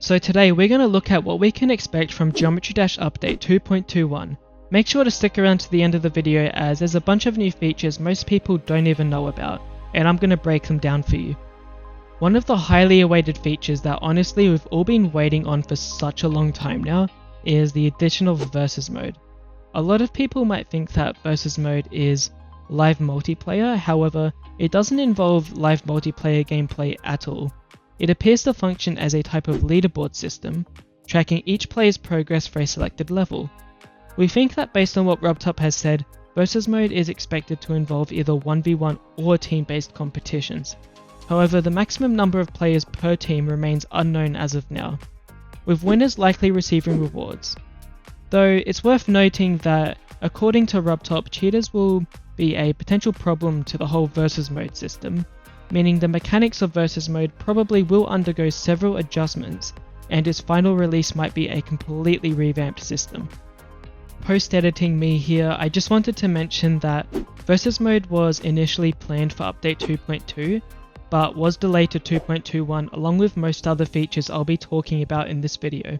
So today we're going to look at what we can expect from Geometry Dash Update 2.21. Make sure to stick around to the end of the video as there's a bunch of new features most people don't even know about, and I'm going to break them down for you. One of the highly awaited features that honestly we've all been waiting on for such a long time now is the addition of Versus Mode. A lot of people might think that Versus Mode is live multiplayer, however, it doesn't involve live multiplayer gameplay at all. It appears to function as a type of leaderboard system, tracking each player's progress for a selected level. We think that based on what RobTop has said, Versus Mode is expected to involve either 1v1 or team-based competitions. However, the maximum number of players per team remains unknown as of now, with winners likely receiving rewards. Though it's worth noting that, according to RobTop, cheaters will be a potential problem to the whole Versus Mode system, meaning the mechanics of Versus Mode probably will undergo several adjustments, and its final release might be a completely revamped system. Post-editing me here, I just wanted to mention that Versus Mode was initially planned for Update 2.2, but was delayed to 2.21 along with most other features I'll be talking about in this video.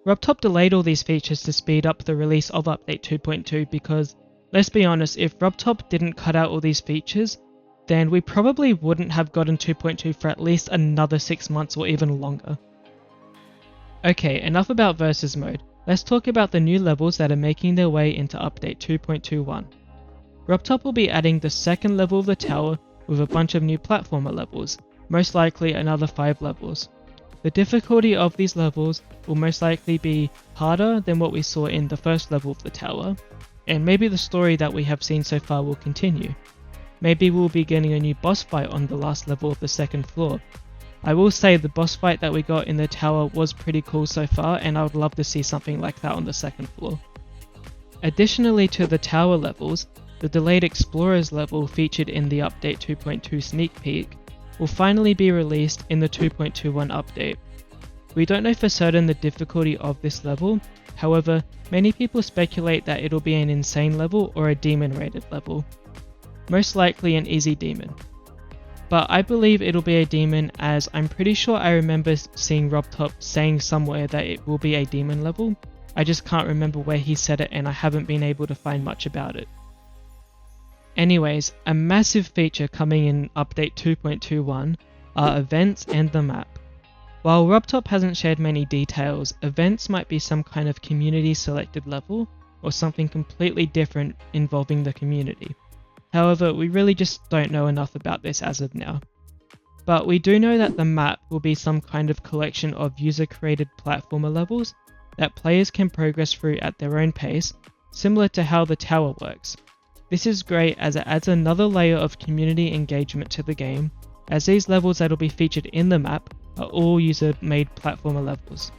RobTop delayed all these features to speed up the release of Update 2.2 because, let's be honest, if RobTop didn't cut out all these features, then we probably wouldn't have gotten 2.2 for at least another 6 months or even longer. Okay, enough about Versus Mode. Let's talk about the new levels that are making their way into Update 2.21. RobTop will be adding the second level of the tower with a bunch of new platformer levels, most likely another 5 levels. The difficulty of these levels will most likely be harder than what we saw in the first level of the tower, and maybe the story that we have seen so far will continue. Maybe we'll be getting a new boss fight on the last level of the second floor. I will say the boss fight that we got in the tower was pretty cool so far, and I would love to see something like that on the second floor. Additionally to the tower levels, the delayed Explorers level featured in the Update 2.2 sneak peek will finally be released in the 2.21 update. We don't know for certain the difficulty of this level, however, many people speculate that it'll be an insane level or a demon rated level. Most likely an easy demon. But I believe it'll be a demon as I'm pretty sure I remember seeing RobTop saying somewhere that it will be a demon level. I just can't remember where he said it and I haven't been able to find much about it. Anyways, a massive feature coming in Update 2.21 are events and the map. While RobTop hasn't shared many details, events might be some kind of community selected level or something completely different involving the community. However, we really just don't know enough about this as of now. But we do know that the map will be some kind of collection of user-created platformer levels that players can progress through at their own pace, similar to how the tower works. This is great as it adds another layer of community engagement to the game, as these levels that will be featured in the map are all user-made platformer levels.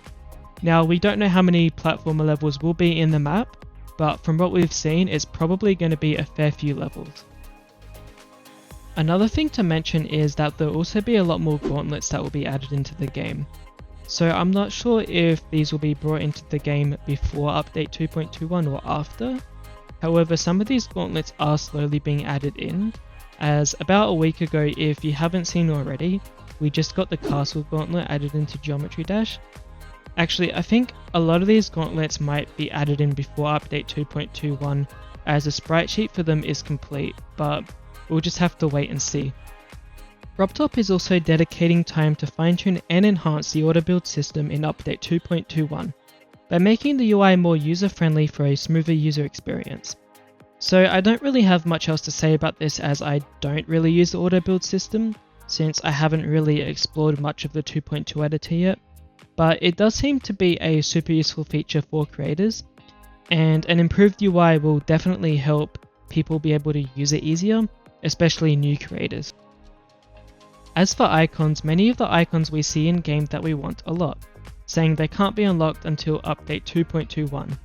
Now, we don't know how many platformer levels will be in the map, but from what we've seen, it's probably going to be a fair few levels. Another thing to mention is that there will also be a lot more gauntlets that will be added into the game. So I'm not sure if these will be brought into the game before Update 2.21 or after. However, some of these gauntlets are slowly being added in, as about a week ago, if you haven't seen already, we just got the Castle Gauntlet added into Geometry Dash. Actually, I think a lot of these gauntlets might be added in before Update 2.21 as the sprite sheet for them is complete, but we'll just have to wait and see. RobTop is also dedicating time to fine-tune and enhance the auto build system in Update 2.21 by making the UI more user-friendly for a smoother user experience. So I don't really have much else to say about this as I don't really use the auto build system, since I haven't really explored much of the 2.2 editor yet. But it does seem to be a super useful feature for creators, and an improved UI will definitely help people be able to use it easier, especially new creators. As for icons, many of the icons we see in game that we want a lot, saying they can't be unlocked until Update 2.21.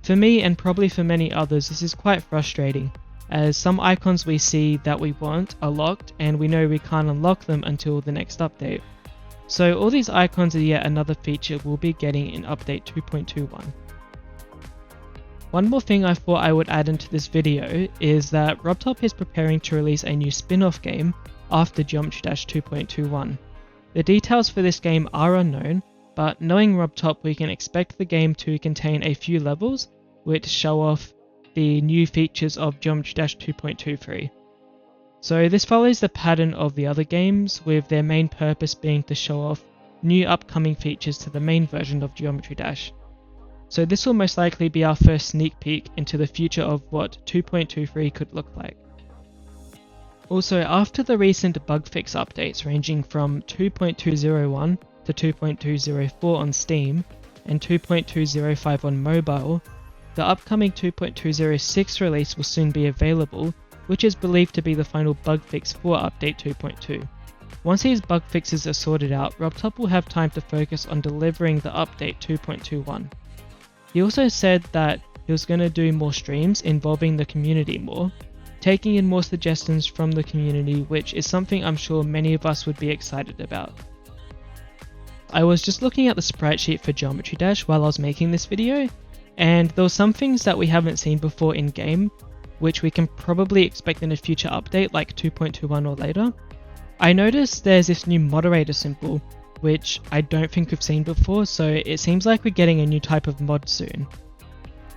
For me, and probably for many others, this is quite frustrating, as some icons we see that we want are locked and we know we can't unlock them until the next update. So all these icons are yet another feature we'll be getting in Update 2.21. One more thing I thought I would add into this video is that RobTop is preparing to release a new spin-off game after Geometry Dash 2.21. The details for this game are unknown, but knowing RobTop, we can expect the game to contain a few levels which show off the new features of Geometry Dash 2.23. So this follows the pattern of the other games, with their main purpose being to show off new upcoming features to the main version of Geometry Dash. So this will most likely be our first sneak peek into the future of what 2.23 could look like. Also, after the recent bugfix updates ranging from 2.201 to 2.204 on Steam and 2.205 on mobile, the upcoming 2.206 release will soon be available, which is believed to be the final bug fix for Update 2.2. Once these bug fixes are sorted out, RobTop will have time to focus on delivering the Update 2.21. He also said that he was going to do more streams involving the community more, taking in more suggestions from the community, which is something I'm sure many of us would be excited about. I was just looking at the sprite sheet for Geometry Dash while I was making this video, and there were some things that we haven't seen before in game, which we can probably expect in a future update like 2.21 or later. I noticed there's this new moderator symbol, which I don't think we've seen before, so it seems like we're getting a new type of mod soon.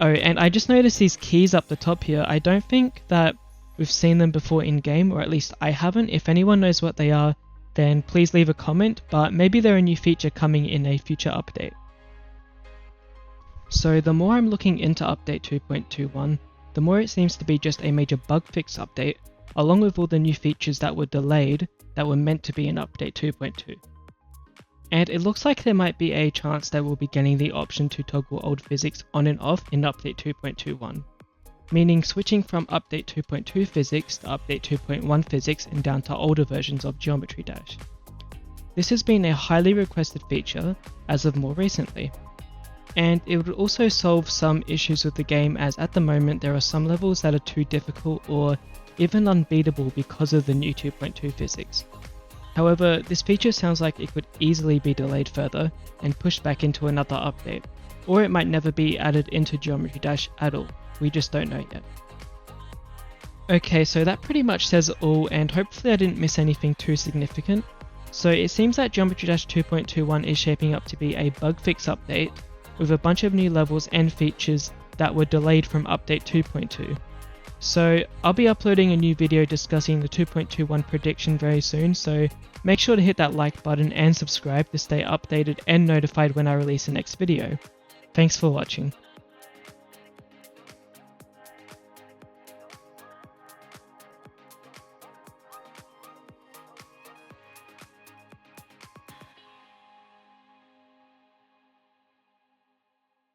Oh, and I just noticed these keys up the top here. I don't think that we've seen them before in game, or at least I haven't. If anyone knows what they are, then please leave a comment, but maybe they're a new feature coming in a future update. So the more I'm looking into update 2.21, the more it seems to be just a major bug fix update, along with all the new features that were delayed that were meant to be in update 2.2. And it looks like there might be a chance that we'll be getting the option to toggle old physics on and off in update 2.21, meaning switching from update 2.2 physics to update 2.1 physics and down to older versions of Geometry Dash. This has been a highly requested feature as of more recently, and it would also solve some issues with the game, as at the moment there are some levels that are too difficult or even unbeatable because of the new 2.2 physics. However, this feature sounds like it could easily be delayed further and pushed back into another update, or it might never be added into Geometry Dash at all. We just don't know yet. Okay, so that pretty much says it all, and hopefully I didn't miss anything too significant. So it seems that Geometry Dash 2.21 is shaping up to be a bug fix update with a bunch of new levels and features that were delayed from update 2.2. So I'll be uploading a new video discussing the 2.21 prediction very soon, so make sure to hit that like button and subscribe to stay updated and notified when I release the next video. Thanks for watching.